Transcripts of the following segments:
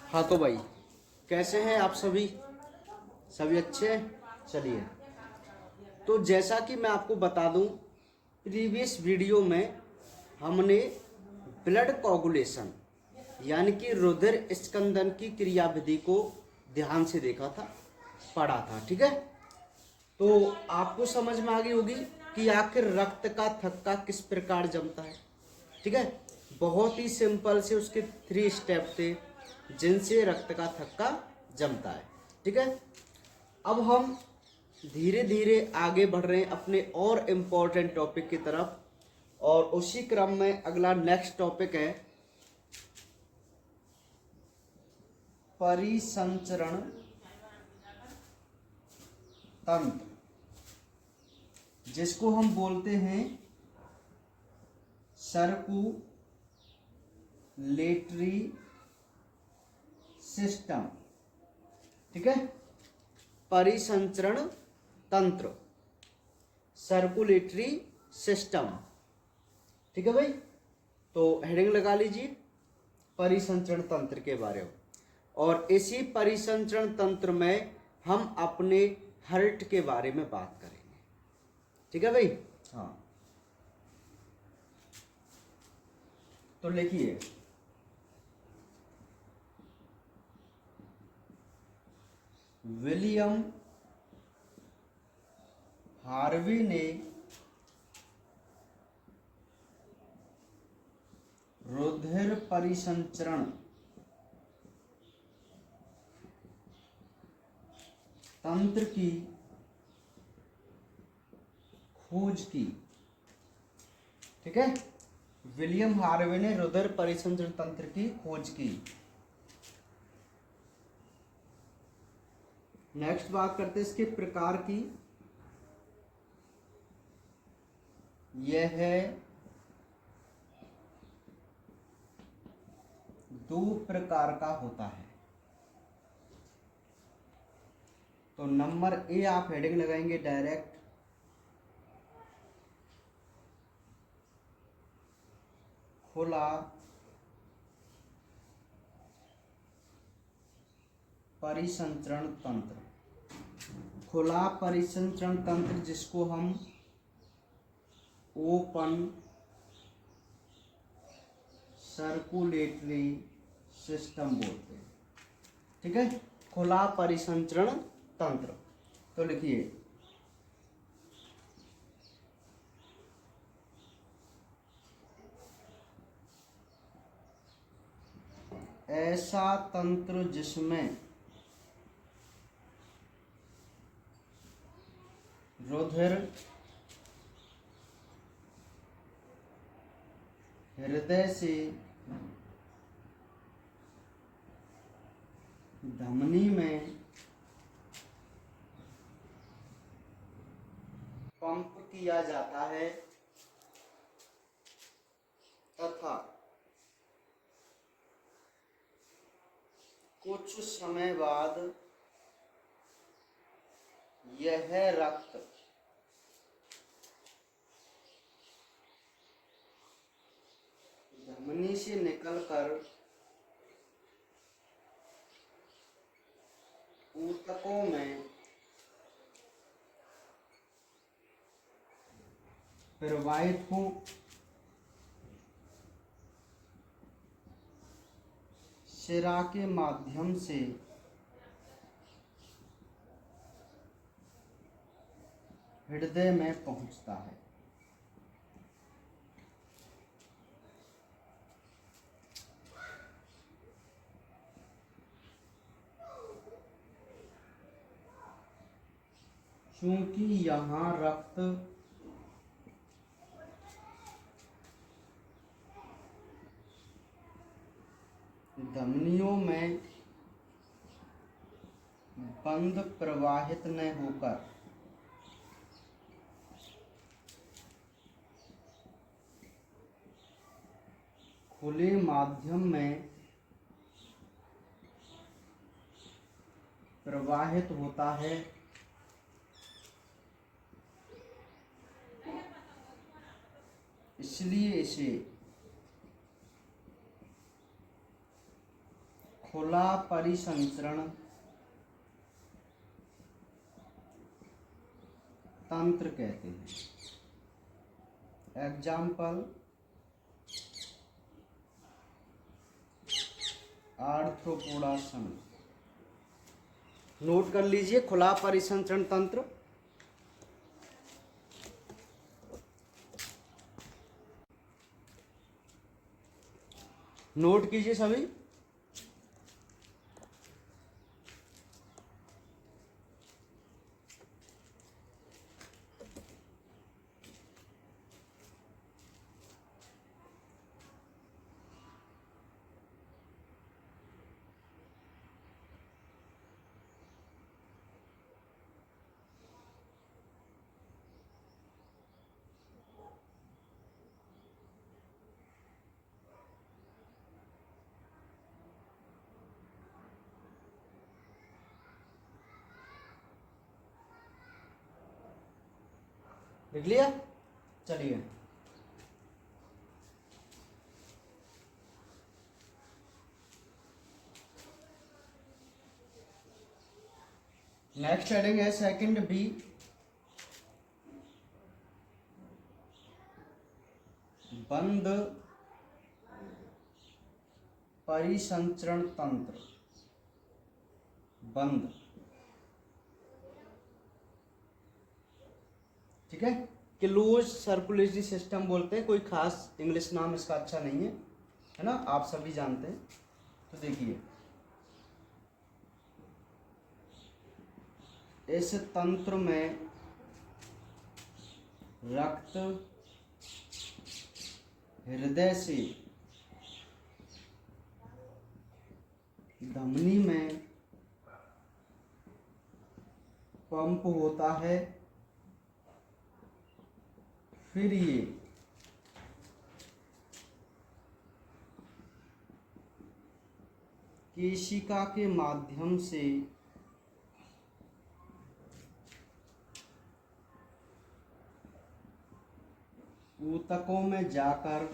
हाँ तो भाई, कैसे हैं आप सभी? सभी अच्छे हैं? चलिए, तो जैसा कि मैं आपको बता दूं, प्रीवियस वीडियो में हमने ब्लड कोगुलेशन यानी कि रुधिर स्कंदन की क्रियाविधि को ध्यान से देखा था, पढ़ा था। ठीक है, तो आपको समझ में आ गई होगी कि आखिर रक्त का थक्का किस प्रकार जमता है। ठीक है, बहुत ही सिंपल से उसके 3 स्टेप थे जिनसे रक्त का थक्का जमता है। ठीक है, अब हम धीरे धीरे आगे बढ़ रहे हैं अपने और इम्पोर्टेंट टॉपिक की तरफ, और उसी क्रम में अगला नेक्स्ट टॉपिक है परिसंचरण तंत्र, जिसको हम बोलते हैं सर्कुलेटरी सिस्टम। ठीक है, परिसंचरण तंत्र, सर्कुलेटरी सिस्टम। ठीक है भाई, तो हेडिंग लगा लीजिए परिसंचरण तंत्र के बारे में। और इसी परिसंचरण तंत्र में हम अपने हार्ट के बारे में बात करेंगे। ठीक है भाई, हाँ, तो लिखिए, विलियम हार्वी ने रुधिर परिसंचरण तंत्र की खोज की। ठीक है, विलियम हार्वे ने रुधिर परिसंचरण तंत्र की खोज की। नेक्स्ट बात करते हैं इसके प्रकार की। यह है 2 प्रकार का होता है। तो नंबर ए आप हेडिंग लगाएंगे डायरेक्ट, खुला परिसंचरण तंत्र। खुला परिसंचरण तंत्र जिसको हम ओपन सर्कुलेटरी सिस्टम बोलते हैं। ठीक है, खुला परिसंचरण तंत्र। तो लिखिए, ऐसा तंत्र जिसमें रुधिर हृदय से धमनी में पंप किया जाता है तथा कुछ समय बाद यह रक्त धमनी से निकलकर ऊतकों में प्रवाहित हो शिरा के माध्यम से हृदय में पहुंचता है। चूंकि यहाँ रक्त धमनियों में बंद प्रवाहित न होकर खुले माध्यम में प्रवाहित होता है, इसलिए इसे खुला परिसंचरण तंत्र कहते हैं। एग्जाम्पल आर्थ्रोपोडा संघ। नोट कर लीजिए खुला परिसंचरण तंत्र। नोट कीजिए सभी। लिख लिया? चलिए नेक्स्ट हेडिंग है सेकंड बी, बंद परिसंचरण तंत्र। बंद, ठीक है, क्लोज सर्कुलेटरी सिस्टम बोलते हैं, कोई खास इंग्लिश नाम इसका अच्छा नहीं है ना, आप सभी जानते हैं। तो देखिए इस तंत्र में रक्त हृदय से धमनी में पंप होता है, फिर ये केशिका के माध्यम से ऊतकों में जाकर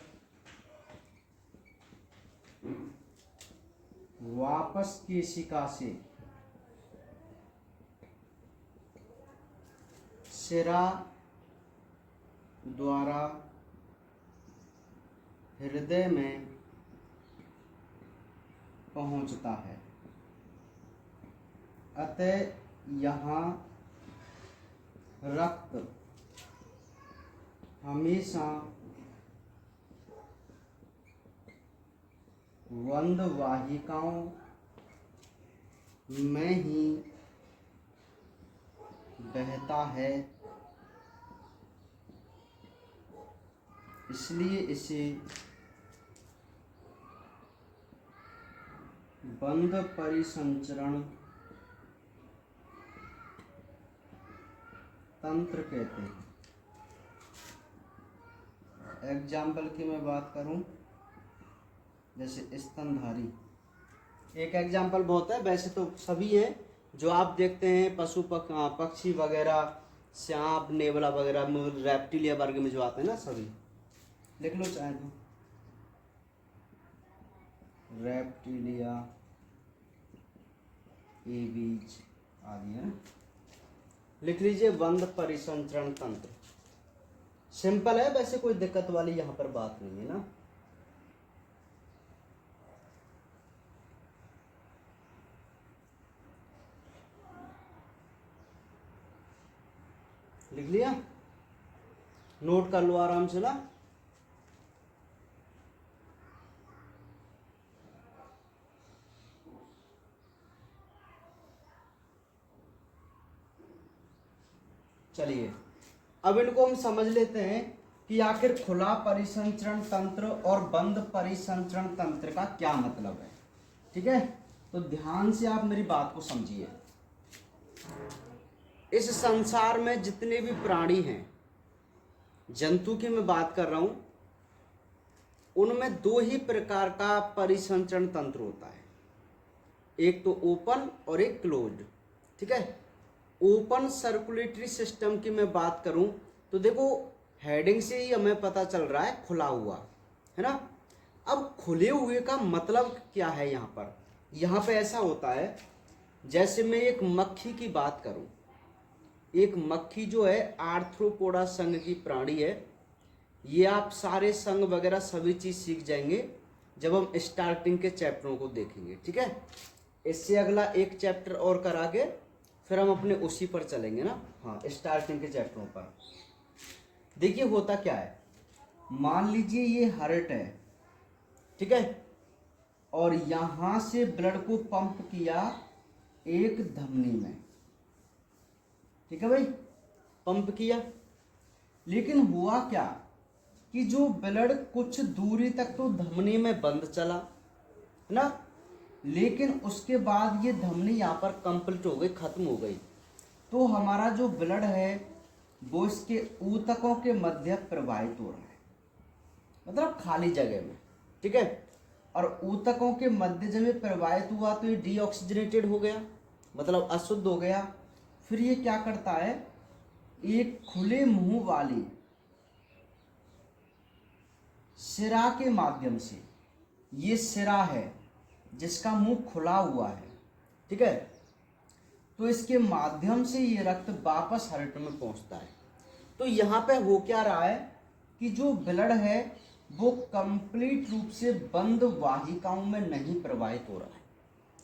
वापस केशिका से शिरा द्वारा हृदय में पहुंचता है। अतः यहाँ रक्त हमेशा बंद वाहिकाओं में ही बहता है, इसलिए इसे बंद परिसंचरण तंत्र कहते हैं। एग्जाम्पल की मैं बात करूं, जैसे स्तनधारी एक एग्जाम्पल बहुत है, वैसे तो सभी है जो आप देखते हैं पशु पक्षी वगैरह, सांप नेवला वगैरह, रेप्टिलिया वर्ग में जो आते हैं ना, सभी लिख लो चाहे तो, रेप्टिलिया, एबीज आदि है, लिख लीजिए बंद परिसंचरण तंत्र। सिंपल है, वैसे कोई दिक्कत वाली यहाँ पर बात नहीं है ना। लिख लिया? नोट कर लो आराम से ना। चलिए अब इनको हम समझ लेते हैं कि आखिर खुला परिसंचरण तंत्र और बंद परिसंचरण तंत्र का क्या मतलब है। ठीक है, तो ध्यान से आप मेरी बात को समझिए। इस संसार में जितने भी प्राणी हैं, जंतु की मैं बात कर रहा हूं, उनमें दो ही प्रकार का परिसंचरण तंत्र होता है, एक तो ओपन और एक क्लोज्ड। ठीक है, ओपन सर्कुलेटरी सिस्टम की मैं बात करूं तो देखो हेडिंग से ही हमें पता चल रहा है खुला हुआ, है ना। अब खुले हुए का मतलब क्या है यहाँ पर? यहाँ पे ऐसा होता है, जैसे मैं एक मक्खी की बात करूं, एक मक्खी जो है आर्थ्रोपोडा संघ की प्राणी है। ये आप सारे संघ वगैरह सभी चीज सीख जाएंगे जब हम स्टार्टिंग के चैप्टरों को देखेंगे, ठीक है। इससे अगला एक चैप्टर और करा के फिर हम अपने उसी पर चलेंगे ना, हाँ, स्टार्टिंग के चैप्टरों पर। देखिए होता क्या है, मान लीजिए ये हार्ट है, ठीक है, और यहां से ब्लड को पंप किया एक धमनी में, ठीक है भाई, पंप किया। लेकिन हुआ क्या कि जो ब्लड कुछ दूरी तक तो धमनी में बंद चला, है ना, लेकिन उसके बाद ये धमनी यहाँ पर कंप्लीट हो गई, खत्म हो गई। तो हमारा जो ब्लड है वो इसके ऊतकों के मध्य प्रवाहित हो रहा है, मतलब खाली जगह में, ठीक है। और ऊतकों के मध्य जब ये प्रवाहित हुआ तो ये डीऑक्सीजनेटेड हो गया, मतलब अशुद्ध हो गया। फिर ये क्या करता है, एक खुले मुंह वाली सिरा के माध्यम से, ये सिरा है जिसका मुंह खुला हुआ है, ठीक है, तो इसके माध्यम से ये रक्त वापस हार्ट में पहुंचता है। तो यहाँ पे हो क्या रहा है कि जो ब्लड है वो कंप्लीट रूप से बंद वाहिकाओं में नहीं प्रवाहित हो रहा है,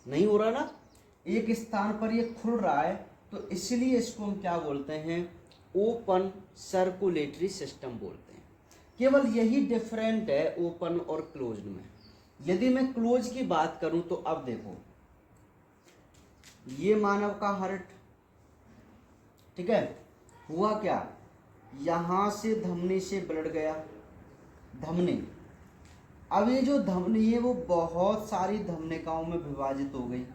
नहीं हो रहा ना, एक स्थान पर ये खुल रहा है। तो इसलिए इसको हम क्या बोलते हैं, ओपन सर्कुलेटरी सिस्टम बोलते हैं। केवल यही डिफरेंट है ओपन और क्लोज्ड में। यदि मैं क्लोज की बात करूं तो अब देखो, ये मानव का हार्ट, ठीक है, हुआ क्या, यहां से धमनी से ब्लड गया, धमनी, अब ये जो धमनी है वो बहुत सारी धमनिकाओं में विभाजित हो गई।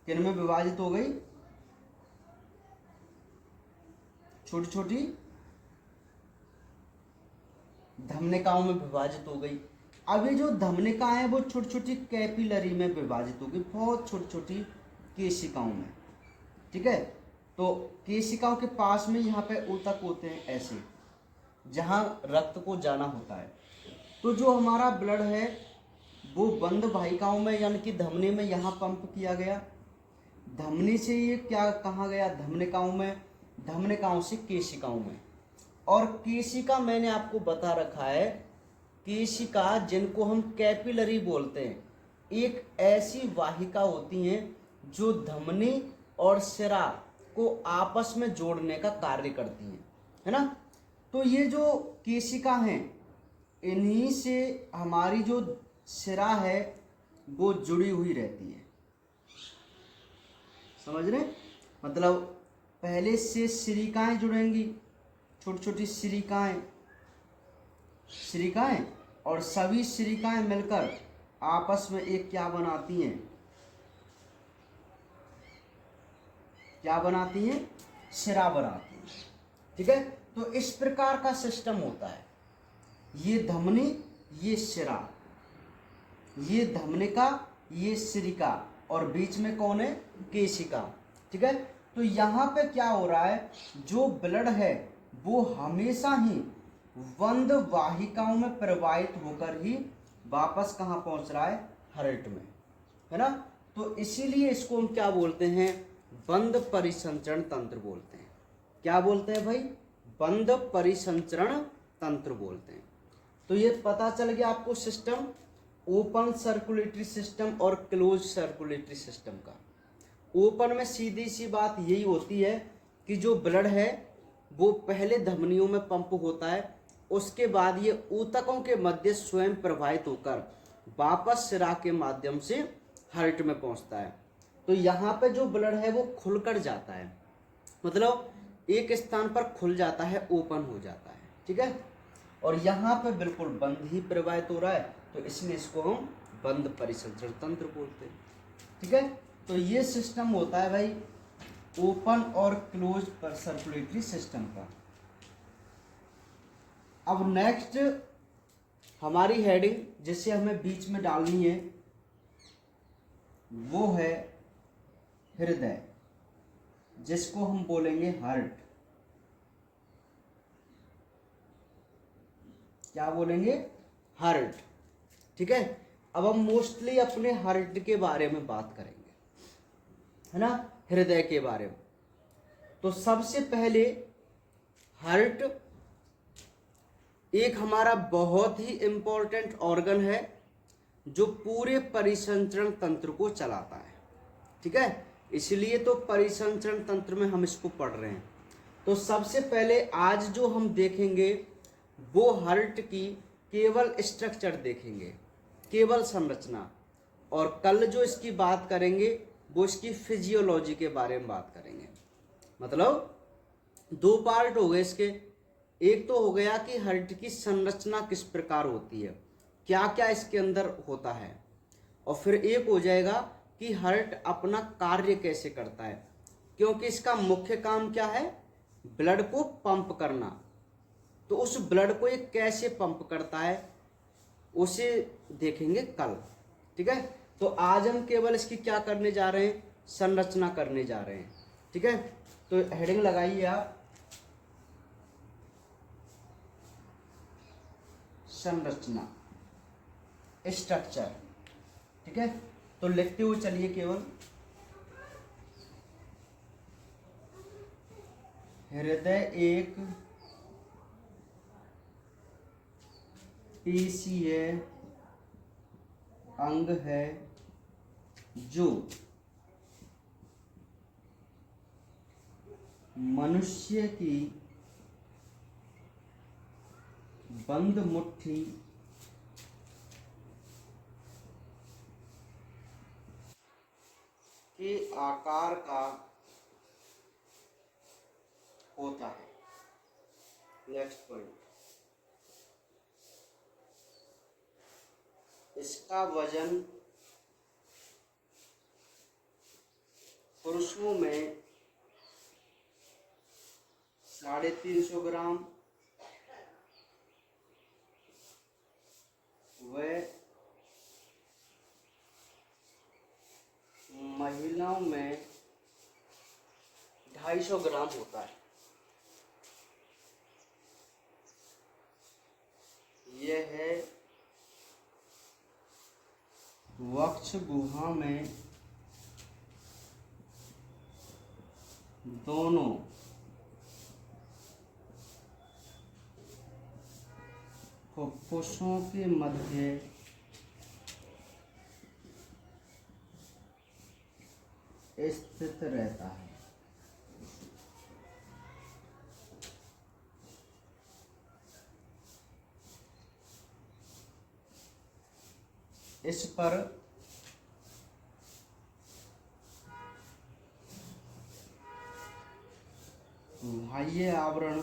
किन में विभाजित हो गई, छोटी छोटी धमनिकाओं में विभाजित हो गई। अब ये जो धमनिकाएं हैं वो छोटी छोटी कैपिलरी में विभाजित हो गई, बहुत छोटी छोटी केशिकाओं में, ठीक है। तो केशिकाओं के पास में यहाँ पे ऊतक होते हैं ऐसे, जहाँ रक्त को जाना होता है। तो जो हमारा ब्लड है वो बंद वाहिकाओं में यानी कि धमनी में यहाँ पंप किया गया, धमनी से ये क्या कहाँ गया, धमनिकाओं में, धमनिकाओं से केशिकाओं में। और केशिका मैंने आपको बता रखा है, केशिका जिनको हम कैपिलरी बोलते हैं, एक ऐसी वाहिका होती हैं जो धमनी और सिरा को आपस में जोड़ने का कार्य करती हैं, है ना। तो ये जो केशिका हैं इन्हीं से हमारी जो सिरा है वो जुड़ी हुई रहती है, समझ रहे, मतलब पहले से सिरिकाएं जुड़ेंगी, छोटी छोटी सिरिकाएं, सिरिकाएं, और सभी सिरिकाएं मिलकर आपस में एक क्या बनाती हैं, क्या बनाती हैं, सिरा बनाती हैं, ठीक है। तो इस प्रकार का सिस्टम होता है, ये धमनी, ये सिरा, ये धमनिका, ये सिरिका, और बीच में कौन है, केशिका, ठीक है। तो यहाँ पे क्या हो रहा है, जो ब्लड है वो हमेशा ही बंद वाहिकाओं में प्रवाहित होकर ही वापस कहाँ पहुंच रहा है, हार्ट में, है ना। तो इसीलिए इसको हम क्या बोलते हैं, बंद परिसंचरण तंत्र बोलते हैं। क्या बोलते हैं भाई, बंद परिसंचरण तंत्र बोलते हैं। तो ये पता चल गया आपको सिस्टम, ओपन सर्कुलेटरी सिस्टम और क्लोज सर्कुलेटरी सिस्टम का। ओपन में सीधी सी बात यही होती है कि जो ब्लड है वो पहले धमनियों में पंप होता है, उसके बाद ये ऊतकों के मध्य स्वयं प्रवाहित होकर वापस सिरा के माध्यम से हार्ट में पहुंचता है। तो यहाँ पे जो ब्लड है वो खुलकर जाता है, मतलब एक स्थान पर खुल जाता है, ओपन हो जाता है, ठीक है। और यहाँ पे बिल्कुल बंद ही प्रवाहित हो रहा है, तो इसलिए इसको हम बंद परिसंचरण तंत्र बोलते हैं, ठीक है। तो ये सिस्टम होता है भाई ओपन और क्लोज सर्कुलेटरी सिस्टम का। अब नेक्स्ट हमारी हेडिंग जिसे हमें बीच में डालनी है वो है हृदय, जिसको हम बोलेंगे हार्ट। क्या बोलेंगे, हार्ट, ठीक है। अब हम मोस्टली अपने हार्ट के बारे में बात करेंगे, है ना, हृदय के बारे में। तो सबसे पहले हार्ट एक हमारा बहुत ही इम्पोर्टेंट ऑर्गन है जो पूरे परिसंचरण तंत्र को चलाता है, ठीक है। इसलिए तो परिसंचरण तंत्र में हम इसको पढ़ रहे हैं। तो सबसे पहले आज जो हम देखेंगे वो हार्ट की केवल स्ट्रक्चर देखेंगे, केवल संरचना, और कल जो इसकी बात करेंगे वो इसकी फिजियोलॉजी के बारे में बात करेंगे। मतलब दो पार्ट हो गए इसके। एक तो हो गया कि हार्ट की संरचना किस प्रकार होती है, क्या क्या इसके अंदर होता है, और फिर एक हो जाएगा कि हार्ट अपना कार्य कैसे करता है, क्योंकि इसका मुख्य काम क्या है, ब्लड को पंप करना। तो उस ब्लड को ये कैसे पंप करता है उसे देखेंगे कल, ठीक है। तो आज हम केवल इसकी क्या करने जा रहे हैं, संरचना करने जा रहे हैं, ठीक है। तो हेडिंग लगाइए आप, संरचना, स्ट्रक्चर, ठीक है। तो लिखते हुए चलिए केवल, हृदय एक पेशीय अंग है जो मनुष्य की बंद मुट्ठी के आकार का होता है। नेक्स्ट पॉइंट, इसका वजन पुरुषों में 350 ग्राम व महिलाओं में 250 ग्राम होता है। यह है वक्ष गुहा में दोनों फुफ्फुसों के मध्य स्थित रहता है। इस पर बाह्य आवरण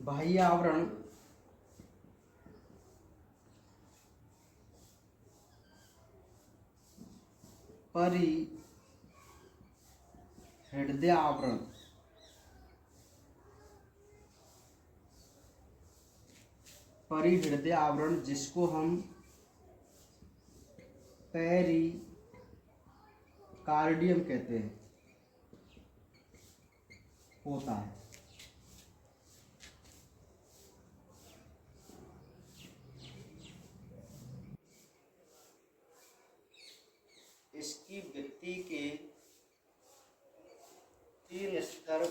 हृदय आवरण परिहृदय आवरण, जिसको हम पेरिकार्डियम कहते हैं, होता है। इसकी भित्ति के 3 स्तर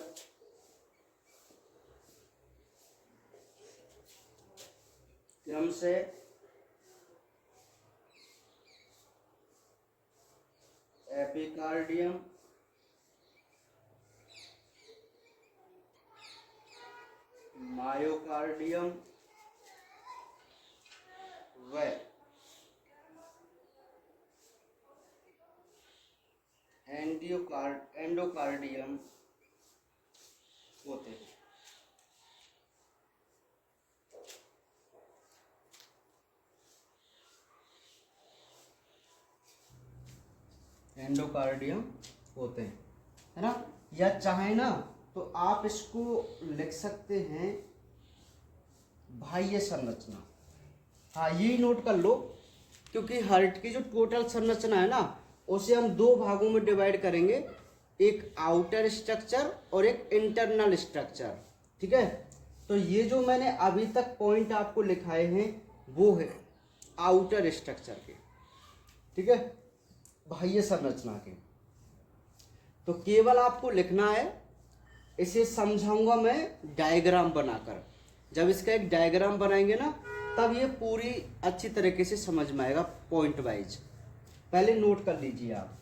क्रम से एपिकार्डियम, मायोकार्डियम व एंडोकार्डियम होते हैं। एंडोकार्डियम होते हैं, है ना। या चाहे ना तो आप इसको लिख सकते हैं बाह्य संरचना। हाँ, यही नोट कर लो, क्योंकि हार्ट की जो टोटल संरचना है ना उसे हम 2 भागों में डिवाइड करेंगे, एक आउटर स्ट्रक्चर और एक इंटरनल स्ट्रक्चर, ठीक है। तो ये जो मैंने अभी तक पॉइंट आपको लिखाए हैं वो है आउटर स्ट्रक्चर के, ठीक है, बाह्य संरचना के। तो केवल आपको लिखना है, इसे समझाऊंगा मैं डायग्राम बनाकर। जब इसका एक डायग्राम बनाएंगे ना, तब ये पूरी अच्छी तरीके से समझ में आएगा पॉइंट वाइज। पहले नोट कर लीजिए आप,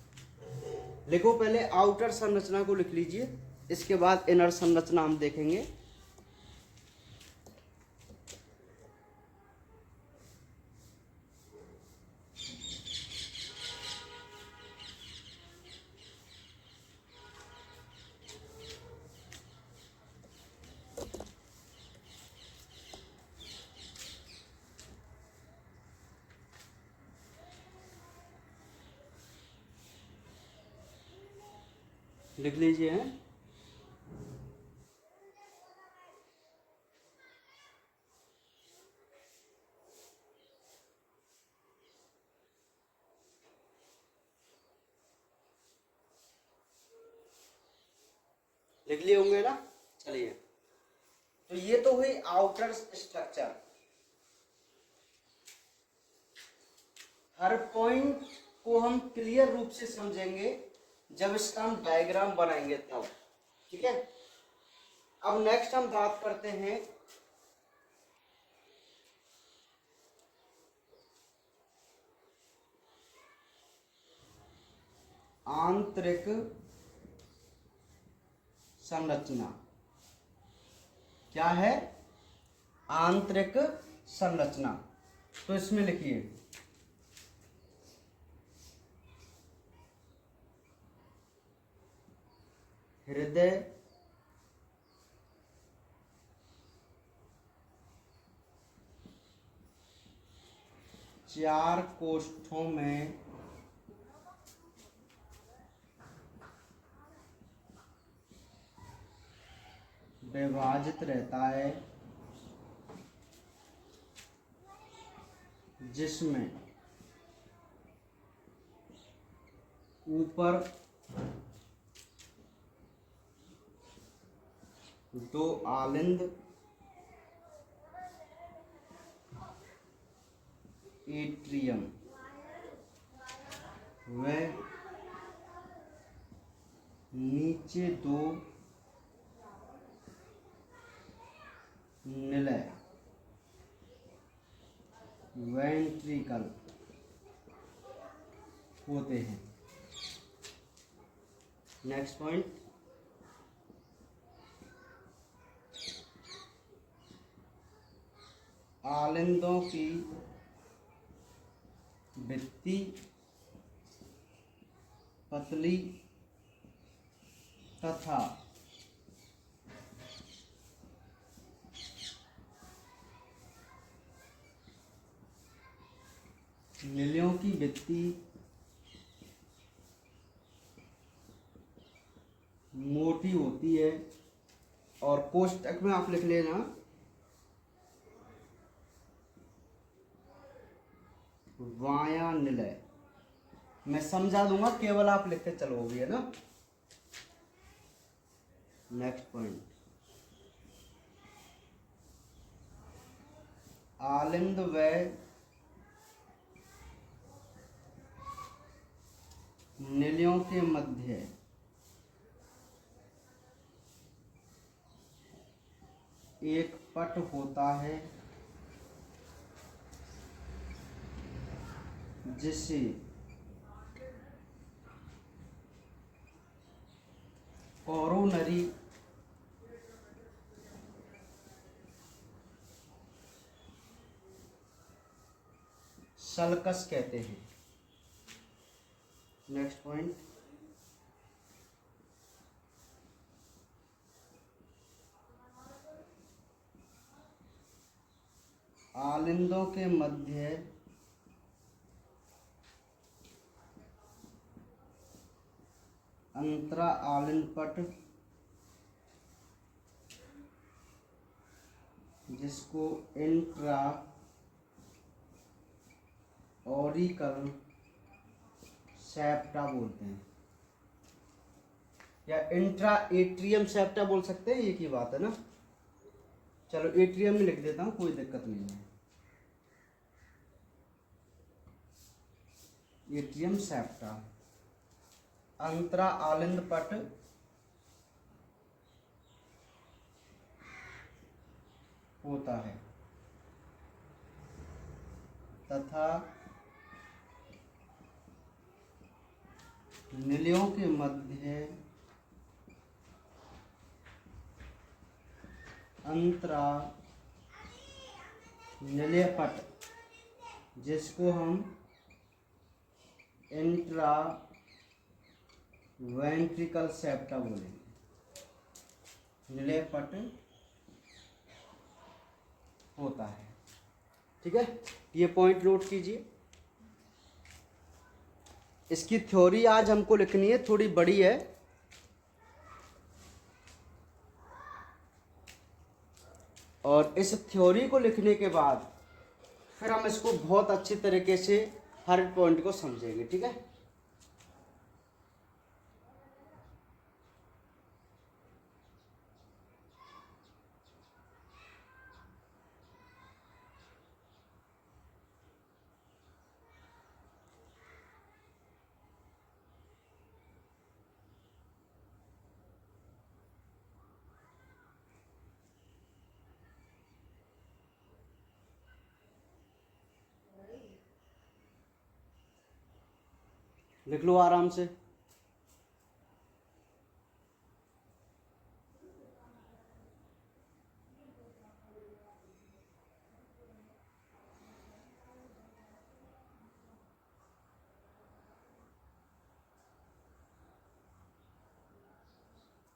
लिखो पहले आउटर संरचना को लिख लीजिए, इसके बाद इनर संरचना हम देखेंगे। लिख लीजिए हैं। लिख लिए होंगे ना। चलिए, तो ये तो हुई आउटर स्ट्रक्चर। हर पॉइंट को हम क्लियर रूप से समझेंगे जब इसका हम डायग्राम बनाएंगे तब, ठीक है। अब नेक्स्ट हम बात करते हैं आंतरिक संरचना। क्या है? आंतरिक संरचना। तो इसमें लिखिए हृदय, चार कोष्ठों में विभाजित रहता है, जिसमें ऊपर दो आलिंद, एट्रियम व नीचे दो निलय, वेंट्रिकल होते हैं। नेक्स्ट पॉइंट, आलिंदों की भित्ति पतली तथा निलियों की भित्ति मोटी होती है। और कोष्टक में आप लिख लेना वाया निलय। मैं समझा दूंगा, केवल आप लिखते चलोगे, है ना। नेक्स्ट पॉइंट, आलिंद व निलियों के मध्य एक पट होता है, जिसे कोरोनरी सल्कस कहते हैं। नेक्स्ट पॉइंट, आलिंदों के मध्य अंतरा आलिंद पट, जिसको इंट्रा ऑरिकल सेप्टा बोलते हैं, या इंट्रा एट्रियम सेप्टा बोल सकते हैं, ये की बात है ना। चलो एट्रियम में लिख देता हूँ, कोई दिक्कत नहीं है। एट्रियम सेप्टा, अंतरा आलिंद पट होता है तथा निलियों के मध्य अंतरा निलय पट, जिसको हम इंट्रा वेंट्रिकल सेप्टा बोलेंगे, निलय पट होता है। ठीक है, ये पॉइंट नोट कीजिए। इसकी थ्योरी आज हमको लिखनी है, थोड़ी बड़ी है, और इस थ्योरी को लिखने के बाद फिर हम इसको बहुत अच्छी तरीके से हर पॉइंट को समझेंगे। ठीक है, लिख लो आराम से।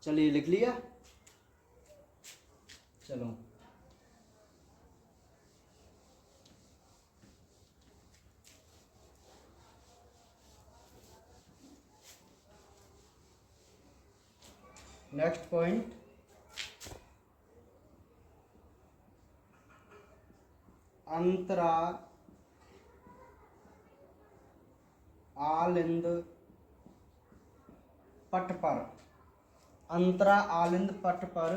चलिए लिख लिया, चलो नेक्स्ट पॉइंट, अंतरा आलिंद पट पर, अंतरा आलिंद पट पर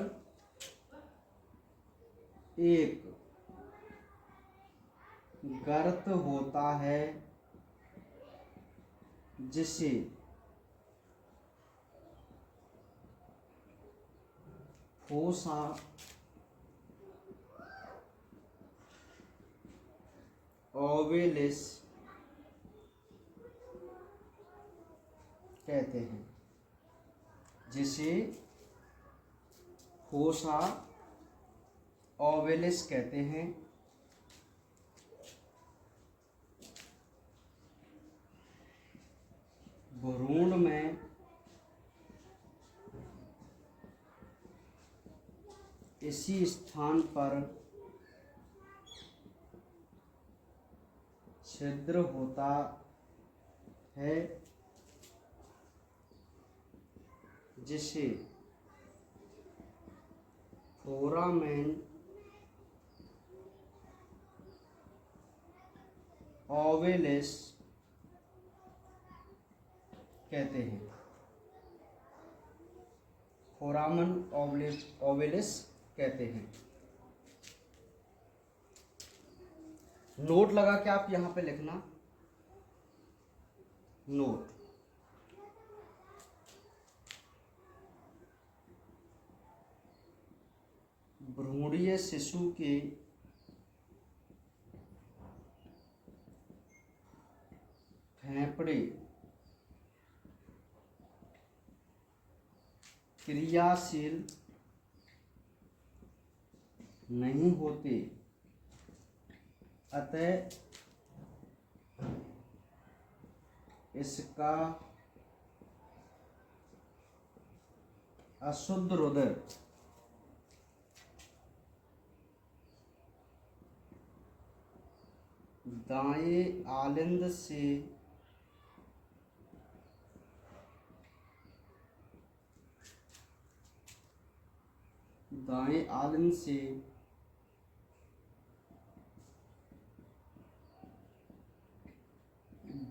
एक गर्त होता है जिसे फोसा ओवेलिस कहते हैं, जिसे फोसा ओवेलिस कहते हैं। भ्रूण में इसी स्थान पर छिद्र होता है जिसे फोरामेन ओवेलिस कहते हैं। फोरामन ओवेलिस कहते हैं। नोट लगा के आप यहां पे लिखना, नोट। भ्रूणीय शिशु के फेफड़े क्रियाशील नहीं होते, अतः इसका अशुद्ध रुधिर दाएं आलिंद से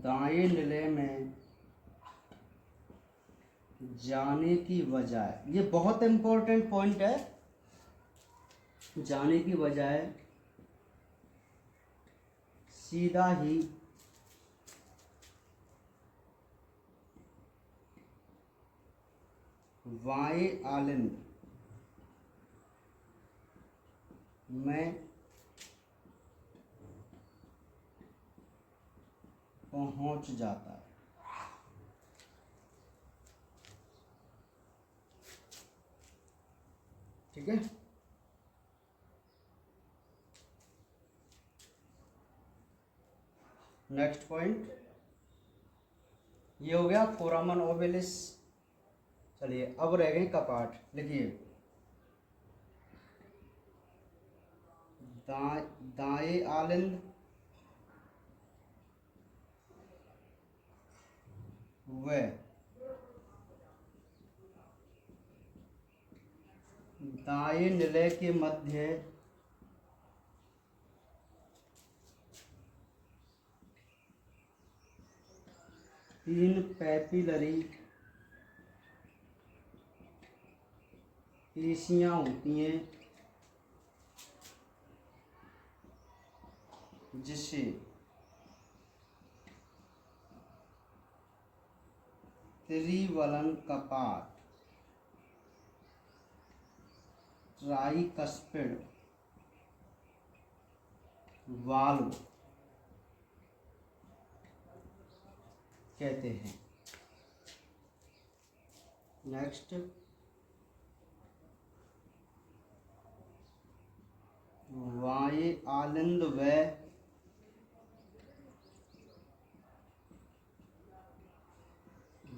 दाएं निलय में जाने की बजाय, ये बहुत इंपॉर्टेंट पॉइंट है, जाने की बजाय सीधा ही बाएं आलिंद में पहुंच जाता है। ठीक है। नेक्स्ट पॉइंट ये हो गया फोरामन ओवेलिस। चलिए अब रह गए कपाट। लिखिए दाएं आलिंद व दाएं निलय के मध्य तीन पैपिलरी पेशियां होती हैं जिसे त्रिवलन कपाट ट्राइकस्पिड वाल्व कहते हैं। नेक्स्ट बाएं आलिंद व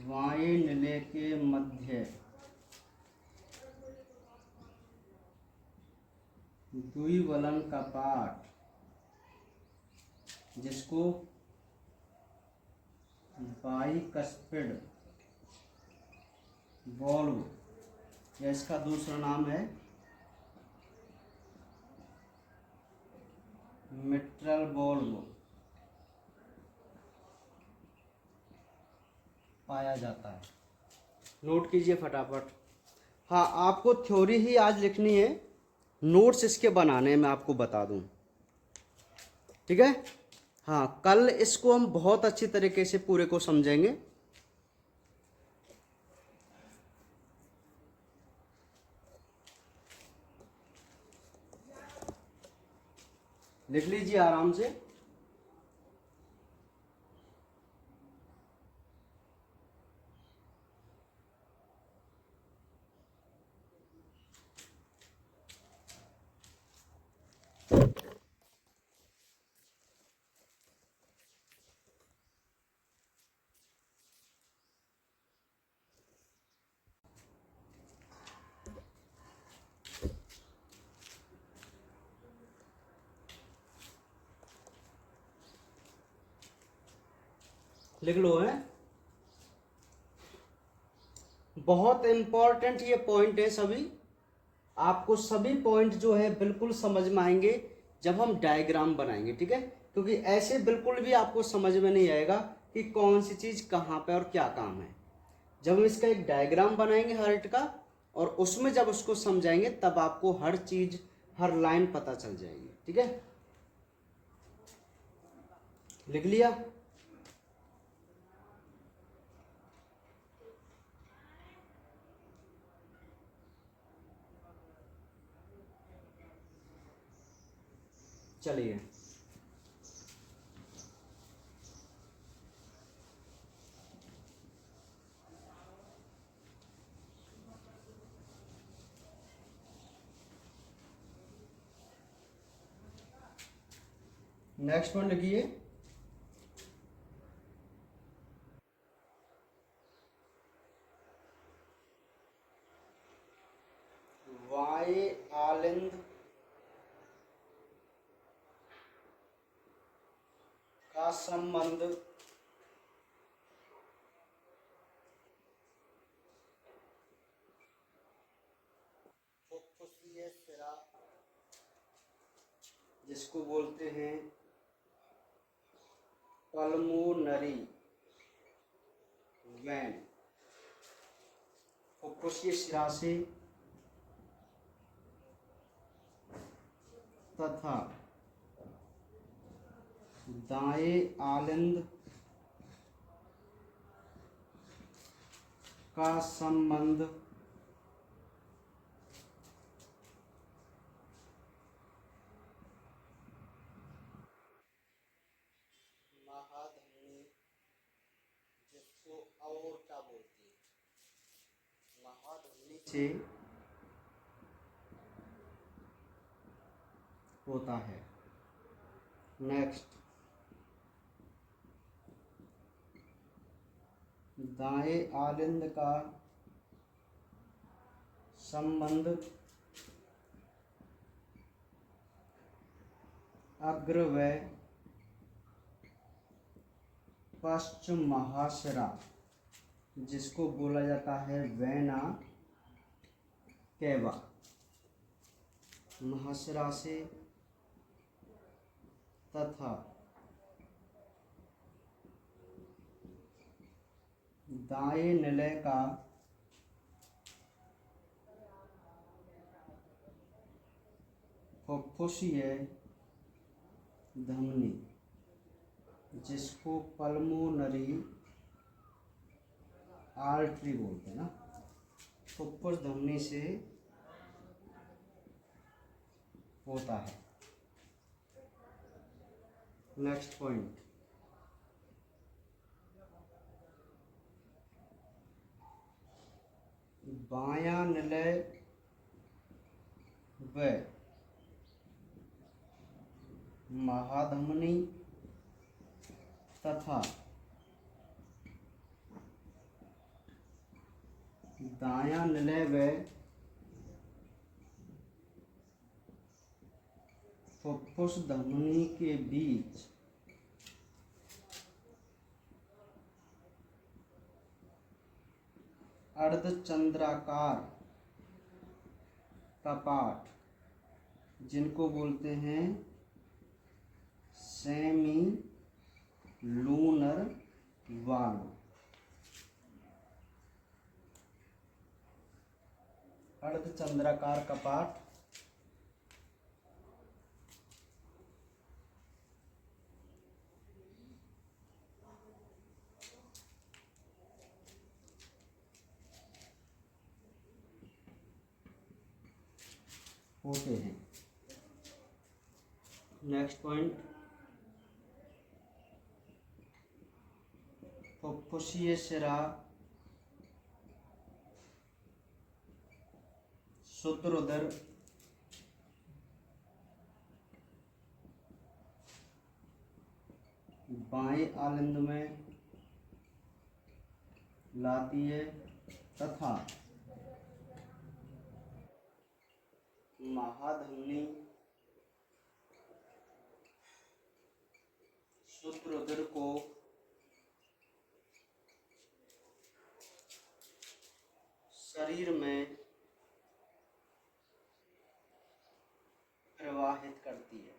बाएं निलय के मध्य द्विवलन कपाट जिसको बाइकस्पिड वाल्व या इसका दूसरा नाम है मिट्रल वाल्व पाया जाता है। नोट कीजिए फटाफट। हाँ, आपको थ्योरी ही आज लिखनी है, नोट्स इसके बनाने मैं आपको बता दूं। ठीक है। हाँ, कल इसको हम बहुत अच्छी तरीके से पूरे को समझेंगे। लिख लीजिए आराम से। लिख लो है। बहुत इंपॉर्टेंट ये पॉइंट है सभी। आपको सभी पॉइंट जो है बिल्कुल समझ में आएंगे जब हम डायग्राम बनाएंगे। ठीक है। क्योंकि ऐसे बिल्कुल भी आपको समझ में नहीं आएगा कि कौन सी चीज कहाँ पे और क्या काम है। जब हम इसका एक डायग्राम बनाएंगे हर्ट का और उसमें जब उसको समझाएंगे तब आपको हर चीज हर लाइन पता चल जाएगी। ठीक है। लिख लिया। चलिए नेक्स्ट वन लिखिए। बाएं आलिंद का संबंध फुफ्फुसीय सिरा जिसको बोलते हैं पल्मोनरी वेन, फुफ्फुसीय शिरा से तथा दाएं आलिंद का संबंध इसको अओर्टा बोलते हैं। महाधमनी से होता है। नेक्स्ट, दाएं आलिंद का संबंध अग्र व पश्चिम महाशिरा, जिसको बोला जाता है वेना कैवा, महाशिरा से तथा दाएं निलय का फुफ्फुसीय धमनी, जिसको पल्मोनरी आर्टरी बोलते हैं ना, फुफ्फुस धमनी से होता है। नेक्स्ट पॉइंट, बायां निलय व महाधमनी तथा दायां निलय व फुफ्फुस धमनी के बीच अर्धचंद्राकार कपाट, जिनको बोलते हैं सेमी लूनर वाल्व, अर्धचंद्राकार कपाट होते हैं। नेक्स्ट पॉइंट, फुफ्फुसीय शिरा शुद्रोदर बाएं आलिंद में लाती है तथा महाधमनी शुद्रोदर को शरीर में प्रवाहित करती है।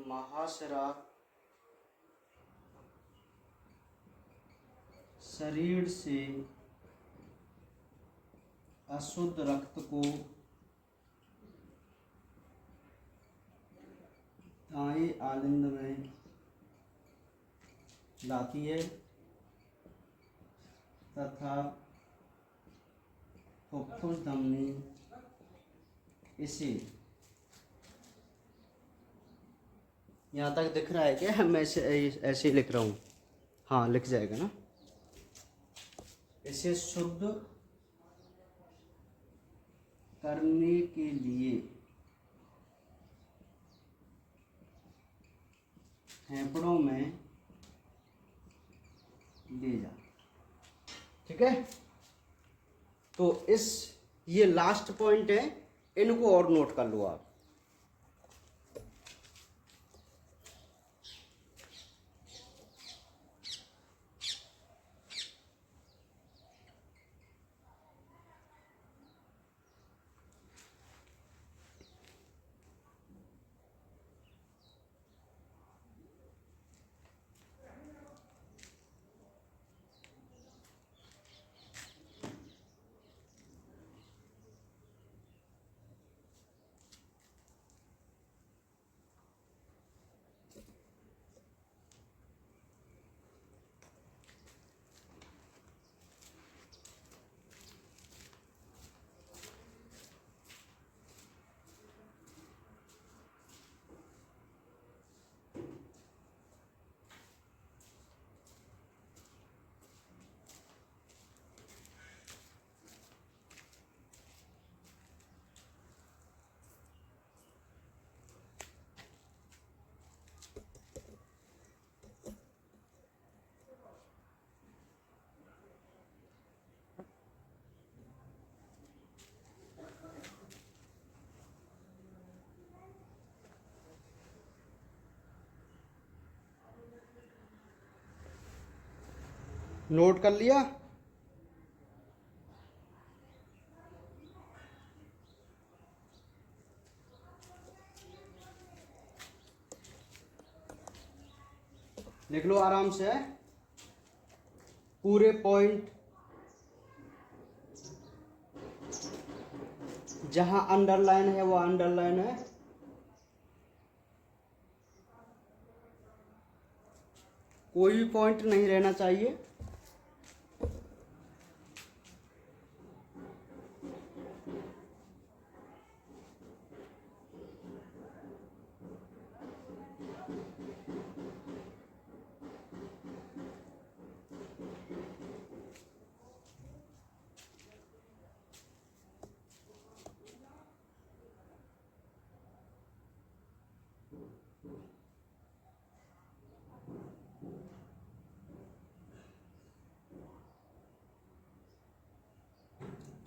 महाशिरा शरीर से अशुद्ध रक्त को दाएं आलिंद में लाती है तथा फुफ्फुस धमनी इसे, यहाँ तक दिख रहा है क्या? मैं ऐसे ही लिख रहा हूँ, हाँ लिख जाएगा ना। इसे शुद्ध करने के लिए फेफड़ों में ले जा, ठीक है। तो ये लास्ट पॉइंट है, इनको और नोट कर लो आप। नोट कर लिया? लिख लो आराम से पूरे पॉइंट, जहां अंडरलाइन है वो अंडरलाइन है, कोई भी पॉइंट नहीं रहना चाहिए।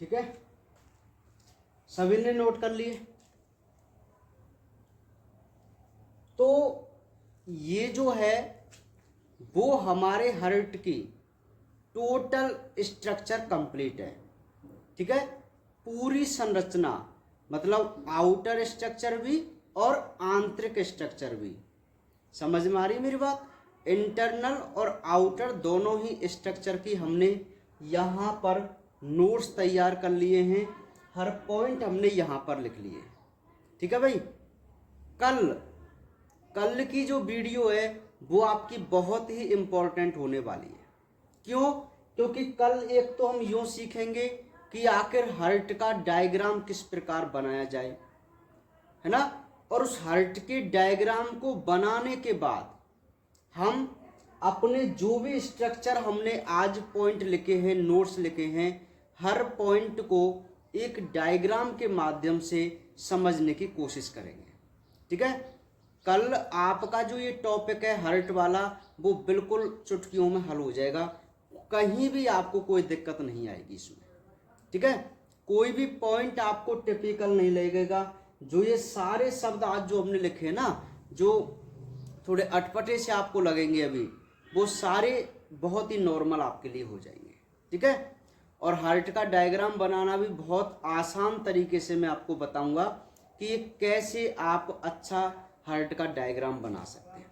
ठीक है, सभी ने नोट कर लिए? तो ये जो है वो हमारे हर्ट की टोटल स्ट्रक्चर कंप्लीट है। ठीक है, पूरी संरचना, मतलब आउटर स्ट्रक्चर भी और आंतरिक स्ट्रक्चर भी। समझ में आ रही मेरी बात? इंटरनल और आउटर दोनों ही स्ट्रक्चर की हमने यहाँ पर नोट्स तैयार कर लिए हैं, हर पॉइंट हमने यहाँ पर लिख लिए। ठीक है भाई, कल की जो वीडियो है वो आपकी बहुत ही इम्पोर्टेंट होने वाली है। क्यों? क्योंकि कल एक तो हम यूँ सीखेंगे कि आखिर हार्ट का डायग्राम किस प्रकार बनाया जाए, है ना, और उस हार्ट के डायग्राम को बनाने के बाद हम अपने जो भी स्ट्रक्चर हमने आज पॉइंट लिखे हैं, नोट्स लिखे हैं, हर पॉइंट को एक डायग्राम के माध्यम से समझने की कोशिश करेंगे। ठीक है, कल आपका जो ये टॉपिक है हार्ट वाला वो बिल्कुल चुटकियों में हल हो जाएगा, कहीं भी आपको कोई दिक्कत नहीं आएगी इसमें। ठीक है, कोई भी पॉइंट आपको टिपिकल नहीं लगेगा। जो ये सारे शब्द आज जो हमने लिखे हैं ना, जो थोड़े अटपटे से आपको लगेंगे अभी, वो सारे बहुत ही नॉर्मल आपके लिए हो जाएंगे। ठीक है, और हार्ट का डायग्राम बनाना भी बहुत आसान तरीके से मैं आपको बताऊंगा कि कैसे आप अच्छा हार्ट का डायग्राम बना सकते हैं।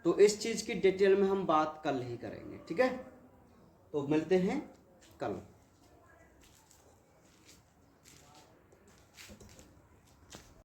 तो इस चीज़ की डिटेल में हम बात कल ही करेंगे। ठीक है, तो मिलते हैं कल।